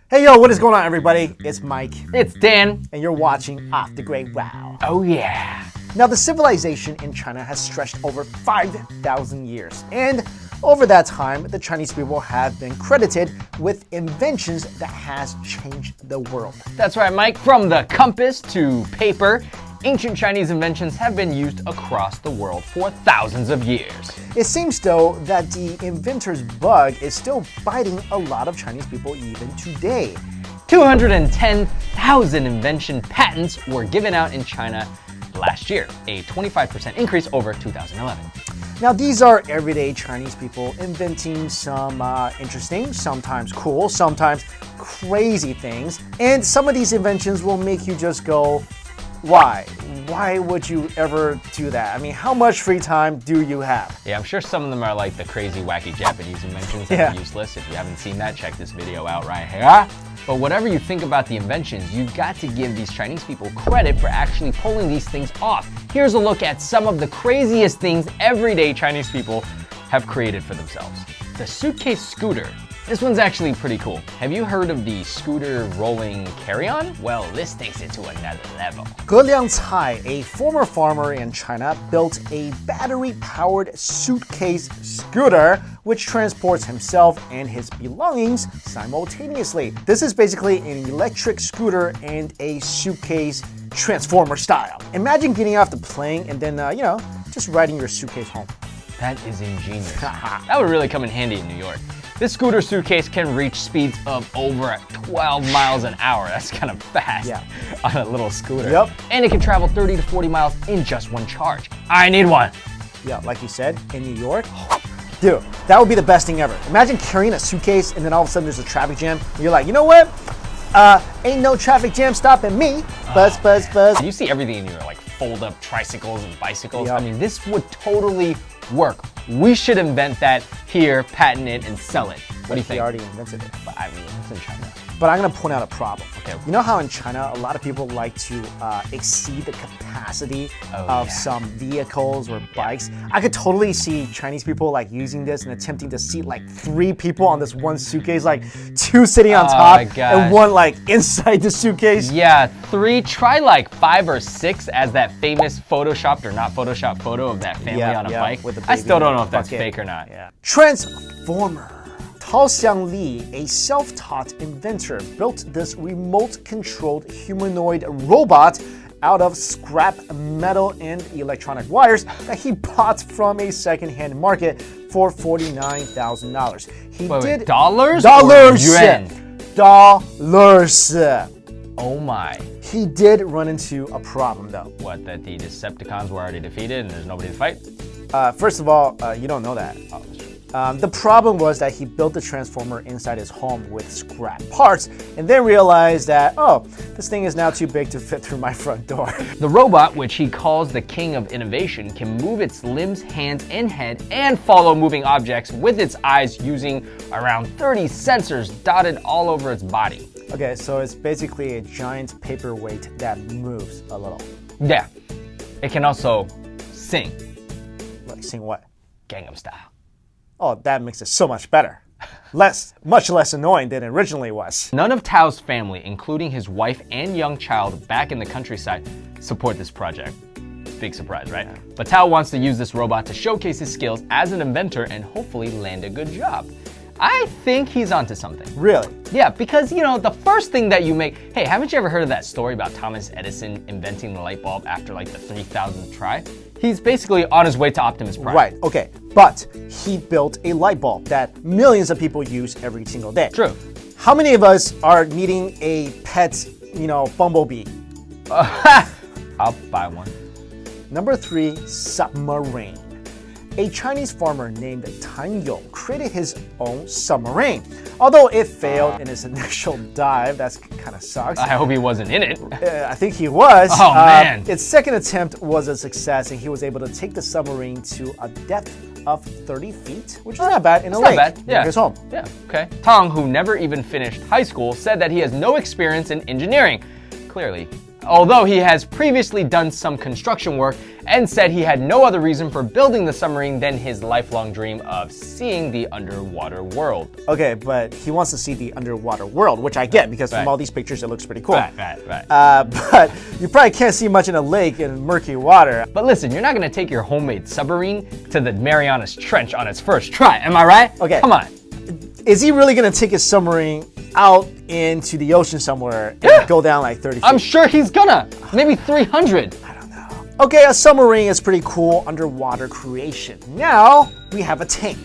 Hey yo, what is going on everybody? It's Mike. It's Dan. And you're watching Off the Great Wow. Oh yeah. Now the civilization in China has stretched over 5,000 years. And over that time, the Chinese people have been credited with inventions that has changed the world. That's right, Mike. From the compass to paper, ancient Chinese inventions have been used across the world for thousands of years. It seems though that the inventor's bug is still biting a lot of Chinese people even today. 210,000 invention patents were given out in China last year, a 25% increase over 2011. Now these are everyday Chinese people inventing some interesting, sometimes cool, sometimes crazy things. And some of these inventions will make you just go, why? Why would you ever do that? I mean, how much free time do you have? Yeah, I'm sure some of them are like the crazy, wacky Japanese inventions that are useless. If you haven't seen that, check this video out right here. But whatever you think about the inventions, you've got to give these Chinese people credit for actually pulling these things off. Here's a look at some of the craziest things everyday Chinese people have created for themselves. The suitcase scooter. This one's actually pretty cool. Have you heard of the scooter rolling carry-on? Well, this takes it to another level. Ge Liangcai, a former farmer in China, built a battery-powered suitcase scooter which transports himself and his belongings simultaneously. This is basically an electric scooter and a suitcase transformer style. Imagine getting off the plane and then, just riding your suitcase home. That is ingenious. That would really come in handy in New York. This scooter suitcase can reach speeds of over 12 miles an hour. That's kind of fast on a little scooter. Yep. And it can travel 30 to 40 miles in just one charge. I need one. Yeah, like you said, in New York. Dude, that would be the best thing ever. Imagine carrying a suitcase and then all of a sudden there's a traffic jam. And you're like, you know what? Ain't no traffic jam stopping me. Buzz, buzz, buzz. You see everything in your like fold up tricycles and bicycles. Yep. I mean, this would totally work. We should invent that here, patent it, and sell it. What do you think? They already invented it. But I mean, it's in China. But I'm gonna point out a problem. Okay. You know how in China, a lot of people like to exceed the capacity of some vehicles or bikes? I could totally see Chinese people like using this and attempting to seat like 3 people on this one suitcase, like 2 sitting on top and 1 like inside the suitcase. Yeah, 3, try like 5 or 6 as that famous photoshopped or not photoshopped photo of that family on a bike. With the I still don't know if bucket. that's fake or not. Yeah. Transformer. Tao Xiangli, a self-taught inventor, built this remote-controlled humanoid robot out of scrap metal and electronic wires that he bought from a second-hand market for $49,000. Wait, dollars? Dollars! Or yuan? Dollars! Oh my. He did run into a problem though. What, that the Decepticons were already defeated and there's nobody to fight? First of all, you don't know that. Oh, that's true. The problem was that he built the transformer inside his home with scrap parts and then realized that, oh, this thing is now too big to fit through my front door. The robot, which he calls the king of innovation, can move its limbs, hands, and head and follow moving objects with its eyes using around 30 sensors dotted all over its body. Okay, so it's basically a giant paperweight that moves a little. Yeah. It can also sing. Like sing what? Gangnam Style. Oh, that makes it so much better. Much less annoying than it originally was. None of Tao's family, including his wife and young child back in the countryside, support this project. Big surprise, right? Yeah. But Tao wants to use this robot to showcase his skills as an inventor and hopefully land a good job. I think he's onto something. Really? Yeah, because the first thing that you make, hey, haven't you ever heard of that story about Thomas Edison inventing the light bulb after like the 3,000th try? He's basically on his way to Optimus Prime. Right, okay, but he built a light bulb that millions of people use every single day. True. How many of us are needing a pet, bumblebee? I'll buy one. Number 3, submarine. A Chinese farmer named Tan Yong created his own submarine. Although it failed in its initial dive, that kind of sucks. I hope he wasn't in it. I think he was. Oh, man. Its second attempt was a success, and he was able to take the submarine to a depth of 30 feet, which is not bad in a lake. Not bad. Yeah. His home. Yeah, okay. Tong, who never even finished high school, said that he has no experience in engineering. Clearly, although he has previously done some construction work and said he had no other reason for building the submarine than his lifelong dream of seeing the underwater world. Okay, but he wants to see the underwater world, which I get because from all these pictures it looks pretty cool. Right. But you probably can't see much in a lake in murky water. But listen, you're not gonna take your homemade submarine to the Marianas Trench on its first try, am I right? Okay. Come on. Is he really gonna take his submarine out into the ocean somewhere and go down like 30 feet? I'm sure he's gonna. Maybe 300. Okay, a submarine is pretty cool underwater creation. Now, we have a tank.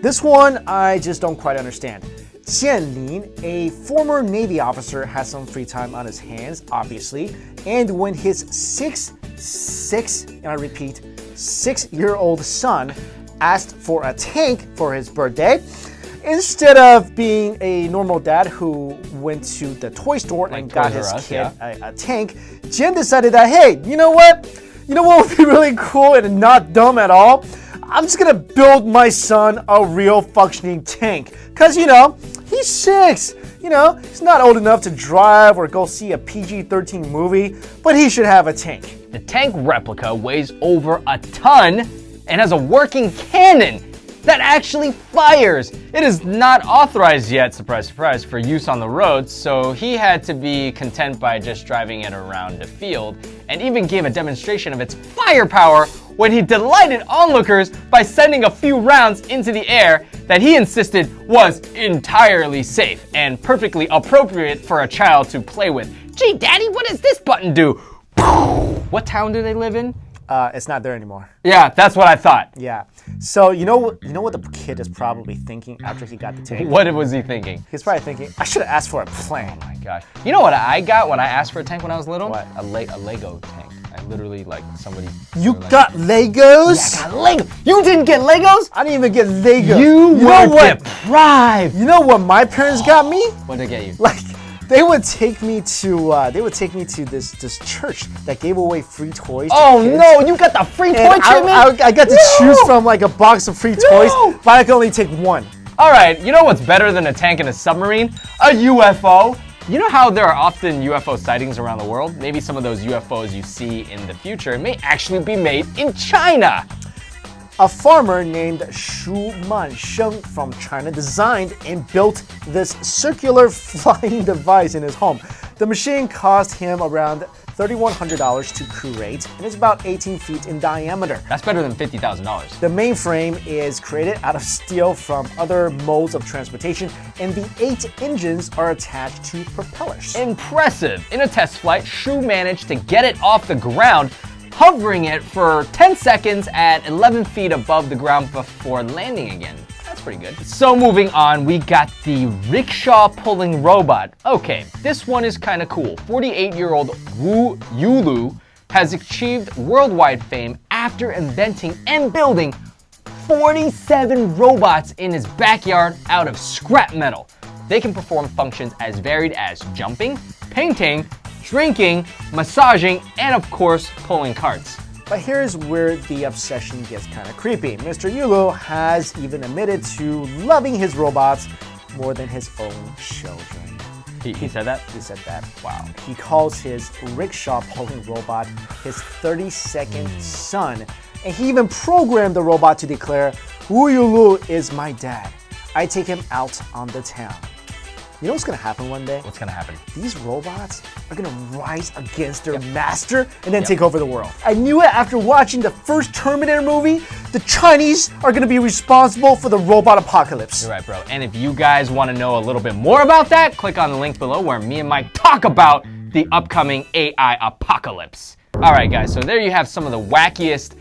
This one I just don't quite understand. Jianlin, a former Navy officer, has some free time on his hands, obviously, and when his and I repeat, 6-year-old son asked for a tank for his birthday, instead of being a normal dad who went to the toy store and got his kid a tank, Jian decided that, hey, you know what? You know what would be really cool and not dumb at all? I'm just gonna build my son a real functioning tank. Cause he's 6. He's not old enough to drive or go see a PG-13 movie, but he should have a tank. The tank replica weighs over a ton and has a working cannon that actually fires. It is not authorized yet, surprise, surprise, for use on the road, so he had to be content by just driving it around the field, and even gave a demonstration of its firepower when he delighted onlookers by sending a few rounds into the air that he insisted was entirely safe and perfectly appropriate for a child to play with. Gee, Daddy, what does this button do? What town do they live in? It's not there anymore. Yeah, that's what I thought. Yeah. So you know what the kid is probably thinking after he got the tank? What was he thinking? He's probably thinking, I should have asked for a plane. Oh my gosh. You know what I got when I asked for a tank when I was little? What? A Lego tank. I literally somebody. You got Legos? Yeah, I got Lego. You didn't get Legos? I didn't even get Legos. You were deprived. You know what my parents got me? What did they get you? They would take me to this church that gave away free toys. Oh no, you got the free toy treatment? I got to choose from a box of free toys, but I could only take one. All right, you know what's better than a tank and a submarine? A UFO. You know how there are often UFO sightings around the world? Maybe some of those UFOs you see in the future may actually be made in China. A farmer named Shu Mansheng from China designed and built this circular flying device in his home. The machine cost him around $3,100 to create, and it's about 18 feet in diameter. That's better than $50,000. The mainframe is created out of steel from other modes of transportation, and the 8 engines are attached to propellers. Impressive! In a test flight, Shu managed to get it off the ground, hovering it for 10 seconds at 11 feet above the ground before landing again. That's pretty good. So moving on, we got the rickshaw pulling robot. Okay, this one is kind of cool. 48-year-old Wu Yulu has achieved worldwide fame after inventing and building 47 robots in his backyard out of scrap metal. They can perform functions as varied as jumping, painting, drinking, massaging, and of course, pulling carts. But here's where the obsession gets kind of creepy. Mr. Yulu has even admitted to loving his robots more than his own children. He said that? He said that. Wow. He calls his rickshaw pulling robot his 32nd son. And he even programmed the robot to declare, Wu Yulu is my dad. I take him out on the town. You know what's gonna happen one day? What's gonna happen? These robots are gonna rise against their master and then take over the world. I knew it after watching the first Terminator movie. The Chinese are gonna be responsible for the robot apocalypse. You're right, bro. And if you guys wanna know a little bit more about that, click on the link below where me and Mike talk about the upcoming AI apocalypse. All right, guys, so there you have some of the wackiest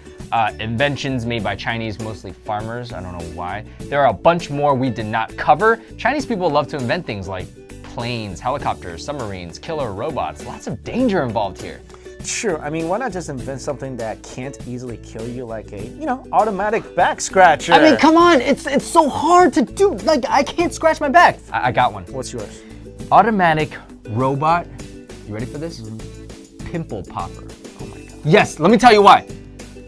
inventions made by Chinese, mostly farmers. I don't know why. There are a bunch more we did not cover. Chinese people love to invent things like planes, helicopters, submarines, killer robots. Lots of danger involved here. Sure, I mean, why not just invent something that can't easily kill you, like a, automatic back scratcher? I mean, come on, it's so hard to do. Like, I can't scratch my back. I got one. What's yours? Automatic robot. You ready for this? Pimple popper. Oh my God. Yes, let me tell you why.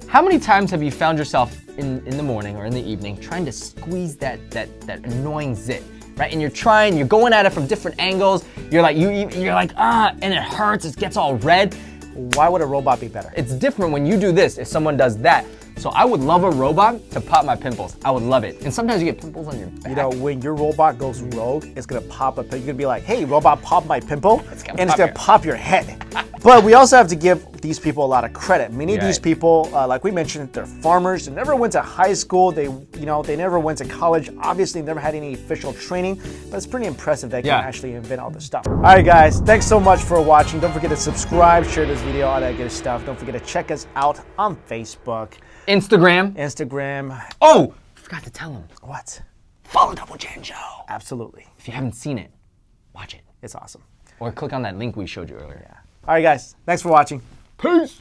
How many times have you found yourself in the morning or in the evening trying to squeeze that annoying zit? right? And you're going at it from different angles. You're like, and it hurts, it gets all red. Why would a robot be better? It's different when you do this if someone does that. So I would love a robot to pop my pimples. I would love it. And sometimes you get pimples on your back. You know, when your robot goes rogue, it's gonna pop up. You're gonna be like, hey, robot, pop my pimple. And it's gonna pop your head. But we also have to give these people a lot of credit. Many of these people, like we mentioned, they're farmers. They never went to high school. They never went to college. Obviously, never had any official training. But it's pretty impressive that they can actually invent all this stuff. All right, guys, thanks so much for watching. Don't forget to subscribe, share this video, all that good stuff. Don't forget to check us out on Facebook, Instagram. Oh, forgot to tell them. What? Follow Double Jen Show. Absolutely. If you haven't seen it, watch it. It's awesome. Or click on that link we showed you earlier. Yeah. All right, guys. Thanks for watching. Peace.